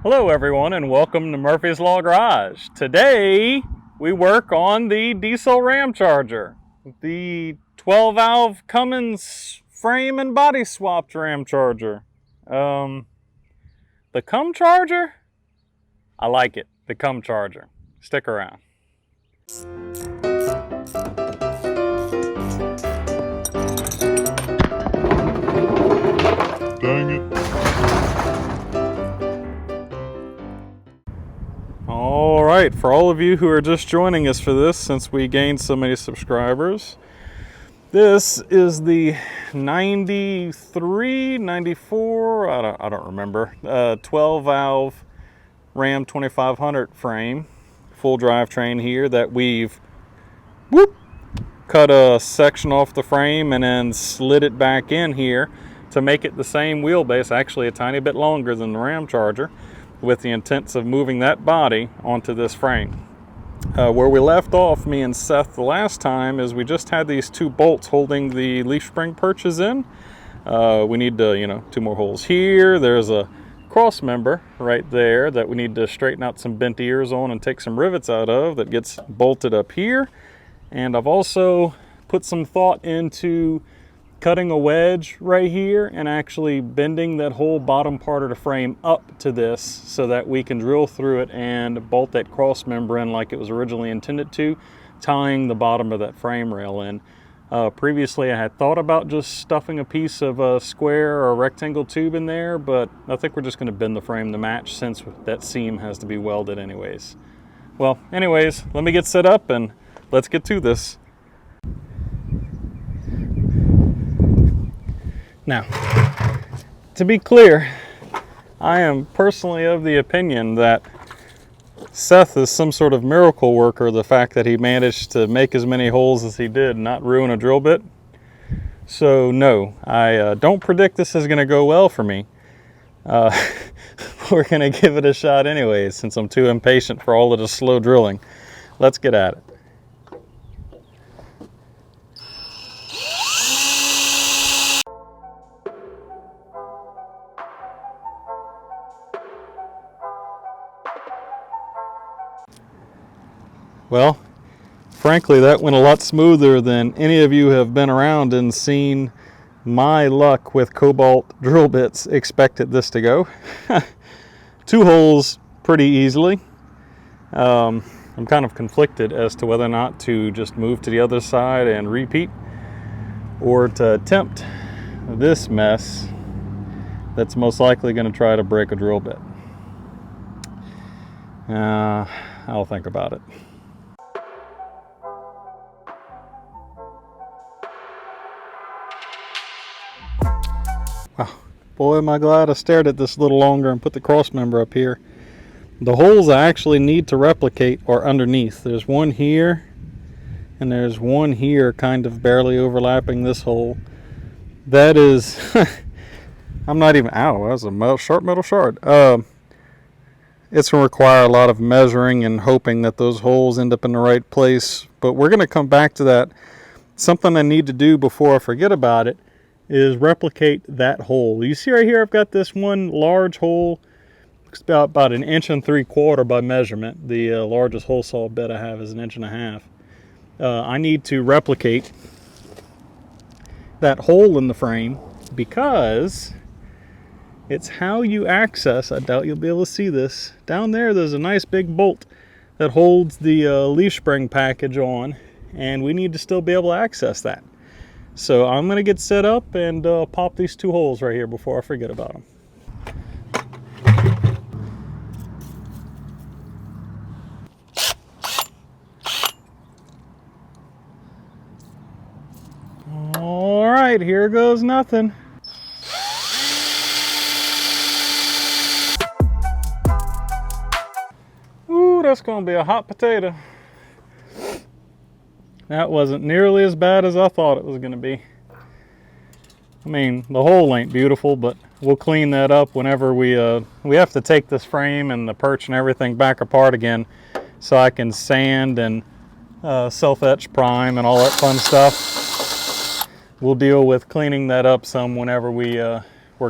Hello everyone and welcome to Murphy's Law Garage. Today we work on the diesel Ramcharger, the 12 valve Cummins frame and body swapped Ramcharger. The Cummcharger? I like it, the Cummcharger. Stick around. Dang it. All right, for all of you who are just joining us for this, since we gained so many subscribers, this is the 93, 94, I don't remember, 12 valve Ram 2500 frame, full drivetrain here that we've cut a section off the frame and then slid it back in here to make it the same wheelbase, actually a tiny bit longer than the Ramcharger, with the intents of moving that body onto this frame. Where we left off, me and Seth, the last time, is we just had these two bolts holding the leaf spring perches in. We need to, two more holes here. There's a Crossmember right there that we need to straighten out some bent ears on and take some rivets out of that gets bolted up here. And I've also put some thought into cutting a wedge right here and actually bending that whole bottom part of the frame up to this so that we can drill through it and bolt that cross member in like it was originally intended to, tying the bottom of that frame rail in. Previously I had thought about just stuffing a piece of a square or a rectangle tube in there, but I think we're just going to bend the frame to match since that seam has to be welded anyways. Well, anyways, let me get set up and let's get to this. Now, to be clear, I am personally of the opinion that Seth is some sort of miracle worker, the fact that he managed to make as many holes as he did and not ruin a drill bit. So no, I don't predict this is going to go well for me. We're going to give it a shot anyways, since I'm too impatient for all of the slow drilling. Let's get at it. Well, frankly, that went a lot smoother than any of you have been around and seen my luck with cobalt drill bits expected this to go. Two holes pretty easily. I'm kind of conflicted as to whether or not to just move to the other side and repeat, or to attempt this mess that's most likely going to try to break a drill bit. I'll think about it. Wow, boy am I glad I stared at this a little longer and put the cross member up here. The holes I actually need to replicate are underneath. There's one here and there's one here kind of barely overlapping this hole. That is, I'm not even, ow, that's a sharp metal shard. It's going to require a lot of measuring and hoping that those holes end up in the right place. But we're going to come back to that. Something I need to do before I forget about it is replicate that hole. You see right here, I've got this one large hole. It's about 1 3/4 inches by measurement. The largest hole saw bit I have is 1.5 inches. I need to replicate that hole in the frame because it's how you access, I doubt you'll be able to see this. Down there's a nice big bolt that holds the leaf spring package on, and we need to still be able to access that. So I'm going to get set up and pop these two holes right here before I forget about them. All right, here goes nothing. Ooh, that's going to be a hot potato. That wasn't nearly as bad as I thought it was going to be. I mean, the hole ain't beautiful, but we'll clean that up whenever we have to take this frame and the perch and everything back apart again so I can sand and self-etch prime and all that fun stuff. We'll deal with cleaning that up some whenever we're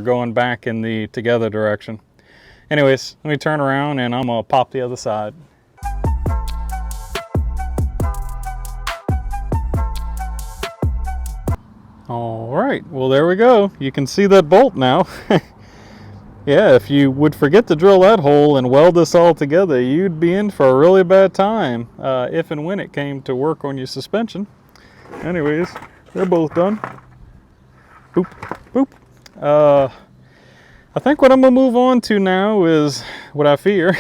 going back in the together direction. Anyways, let me turn around and I'm gonna pop the other side. All right, well there we go. You can see that bolt now. Yeah, if you would forget to drill that hole and weld this all together, you'd be in for a really bad time if and when it came to work on your suspension. Anyways, they're both done. Boop, boop. I think what I'm gonna move on to now is what I fear.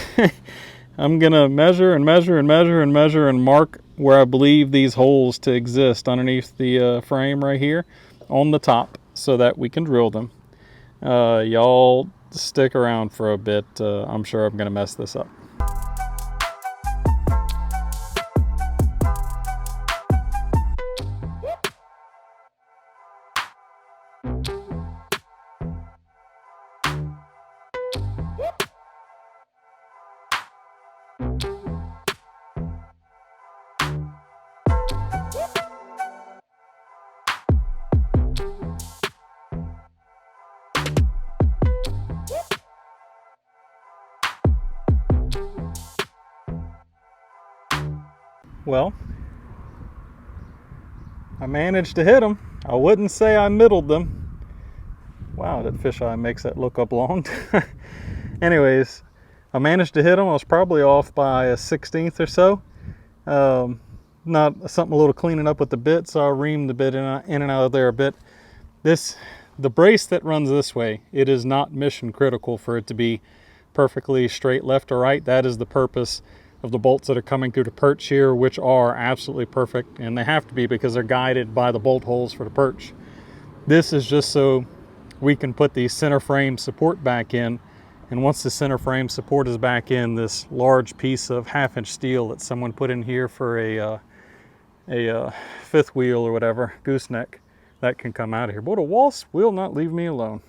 I'm gonna measure and measure and measure and measure and mark where I believe these holes to exist underneath the frame right here on the top so that we can drill them. Y'all stick around for a bit. I'm sure I'm gonna mess this up. Well, I managed to hit them. I wouldn't say I middled them. Wow, that fisheye makes that look oblonged. Anyways, I managed to hit them. I was probably off by a 1/16 or so. Not something a little cleaning up with the bit, so I reamed the bit in and out of there a bit. The brace that runs this way, it is not mission critical for it to be perfectly straight left or right. That is the purpose of the bolts that are coming through the perch here, which are absolutely perfect, and they have to be because they're guided by the bolt holes for the perch. This is just so we can put the center frame support back in, and once the center frame support is back in, this large piece of 1/2-inch steel that someone put in here for a fifth wheel or whatever, gooseneck, that can come out of here. But a wasp will not leave me alone.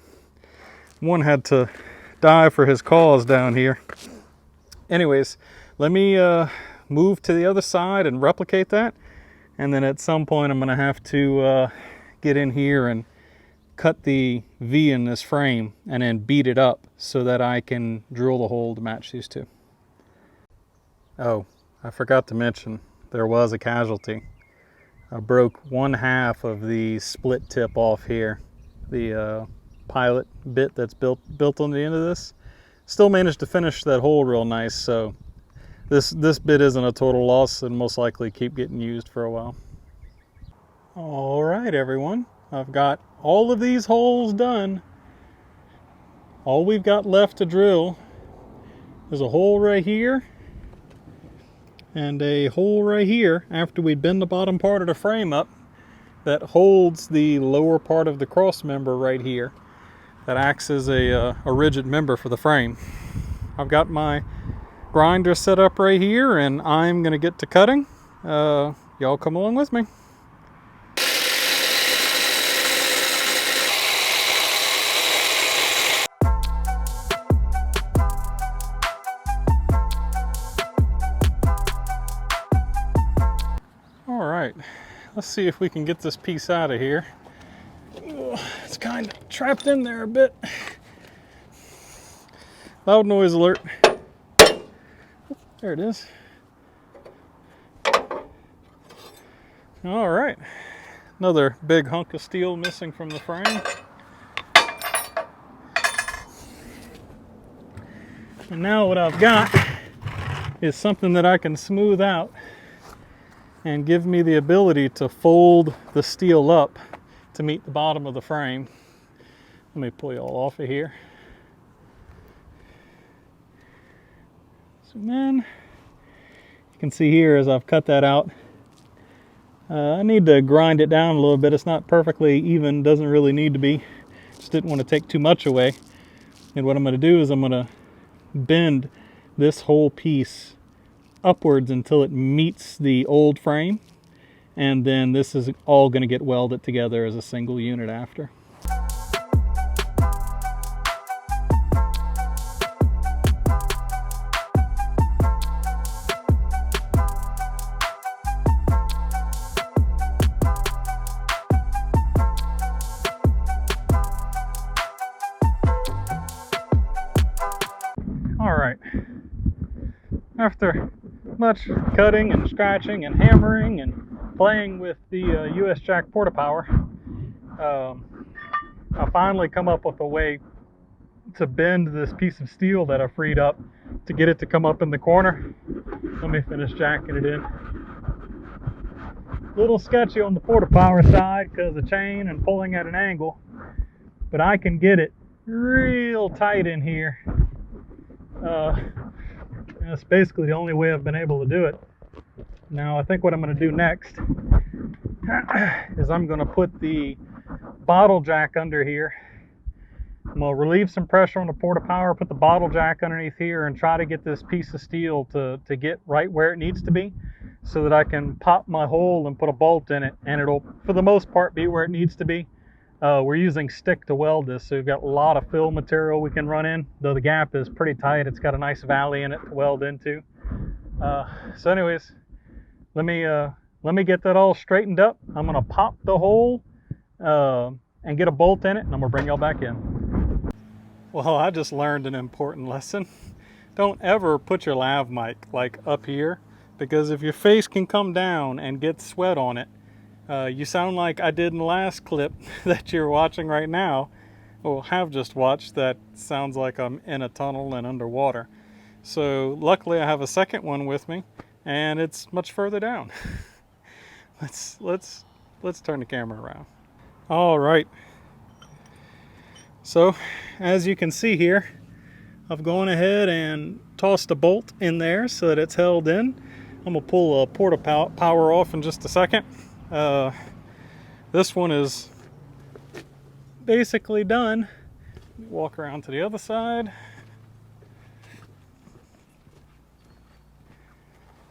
One had to die for his cause down here. Anyways, let me move to the other side and replicate that, and then at some point I'm going to have to get in here and cut the V in this frame and then beat it up so that I can drill the hole to match these two. Oh, I forgot to mention there was a casualty. I broke 1/2 of the split tip off here, the pilot bit that's built on the end of this. Still managed to finish that hole real nice, so this bit isn't a total loss and most likely keep getting used for a while. All right, everyone, I've got all of these holes done. All we've got left to drill is a hole right here and a hole right here after we bend the bottom part of the frame up that holds the lower part of the cross member right here that acts as a rigid member for the frame. I've got my grinder set up right here and I'm gonna get to cutting. Y'all come along with me. All right, let's see if we can get this piece out of here. It's kind of trapped in there a bit. Loud noise alert. There it is. All right, another big hunk of steel missing from the frame. And now what I've got is something that I can smooth out and give me the ability to fold the steel up to meet the bottom of the frame. Let me pull you all off of here. So then you can see here as I've cut that out, I need to grind it down a little bit. It's not perfectly even, doesn't really need to be. Just didn't want to take too much away. And what I'm going to do is I'm going to bend this whole piece upwards until it meets the old frame, and then this is all going to get welded together as a single unit after. right. After much cutting and scratching and hammering and playing with the US Jack Porta Power, I finally come up with a way to bend this piece of steel that I freed up to get it to come up in the corner. Let me finish jacking it in. Little sketchy on the Porta Power side because of chain and pulling at an angle, but I can get it real tight in here. That's basically the only way I've been able to do it. Now I think what I'm going to do next is I'm going to put the bottle jack under here. I'm going to relieve some pressure on the Porta Power, put the bottle jack underneath here, and try to get this piece of steel to get right where it needs to be, so that I can pop my hole and put a bolt in it, and it'll, for the most part, be where it needs to be. We're using stick to weld this, so we've got a lot of fill material we can run in, though the gap is pretty tight. It's got a nice valley in it to weld into. So anyways, let me get that all straightened up. I'm going to pop the hole and get a bolt in it, and I'm going to bring y'all back in. Well, I just learned an important lesson. Don't ever put your lav mic like up here, because if your face can come down and get sweat on it, you sound like I did in the last clip that you're watching right now, or have just watched, that sounds like I'm in a tunnel and underwater. So luckily I have a second one with me, and it's much further down. Let's turn the camera around. All right. So as you can see here, I've gone ahead and tossed a bolt in there so that it's held in. I'm gonna pull a Porta Power off in just a second. This one is basically done. Walk around to the other side.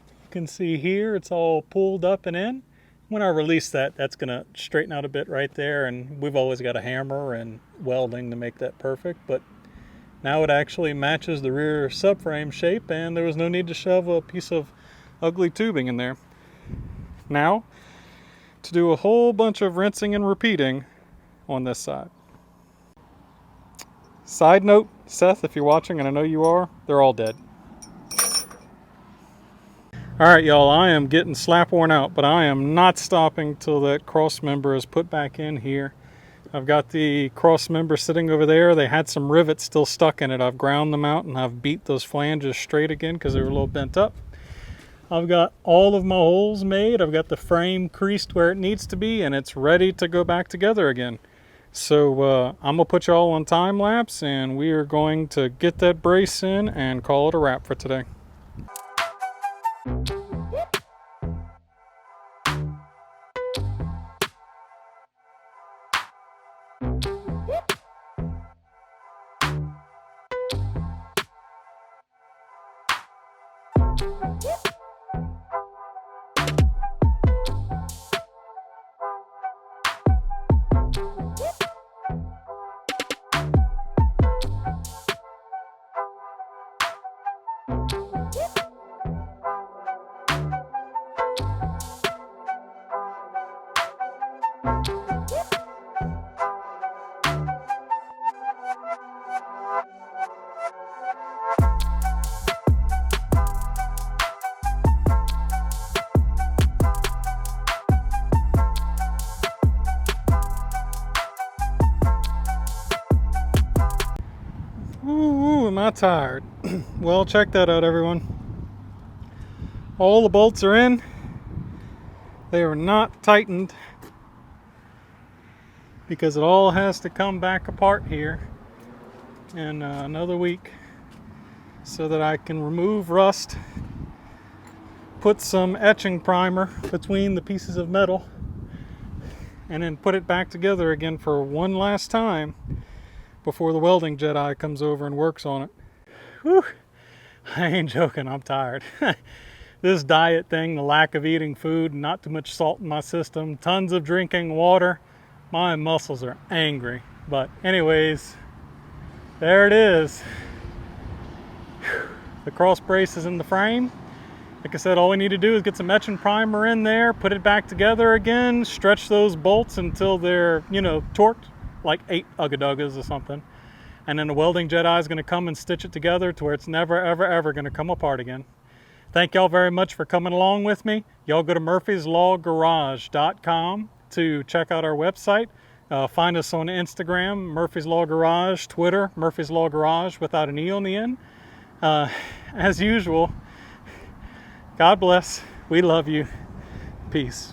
You can see here it's all pulled up and in. When I release that, that's gonna straighten out a bit right there, and we've always got a hammer and welding to make that perfect, but now it actually matches the rear subframe shape, and there was no need to shove a piece of ugly tubing in there. Now, to do a whole bunch of rinsing and repeating on this side. Side note, Seth, if you're watching, and I know you are, they're all dead. Alright y'all, I am getting slap worn out, but I am not stopping till that cross member is put back in here. I've got the cross member sitting over there. They had some rivets still stuck in it. I've ground them out and I've beat those flanges straight again because they were a little bent up. I've got all of my holes made. I've got the frame creased where it needs to be, and it's ready to go back together again. So I'm gonna put you all on time lapse, and we are going to get that brace in and call it a wrap for today. Ooh, am I tired. Well, check that out, everyone. All the bolts are in. They are not tightened because it all has to come back apart here in another week so that I can remove rust, put some etching primer between the pieces of metal, and then put it back together again for one last time before the welding Jedi comes over and works on it. Whew. I ain't joking, I'm tired. This diet thing, the lack of eating food, not too much salt in my system, tons of drinking water, my muscles are angry. But anyways, there it is. The cross brace is in the frame. Like I said, all we need to do is get some etching primer in there, put it back together again, stretch those bolts until they're, you know, torqued like 8 Ugga Duggas or something. and then the welding Jedi is going to come and stitch it together to where it's never, ever, ever going to come apart again. Thank y'all very much for coming along with me. Y'all go to murphyslawgarage.com to check out our website. Find us on Instagram, Murphy's Law Garage, Twitter, Murphy's Law Garage without an E on the end. As usual, God bless. We love you. Peace.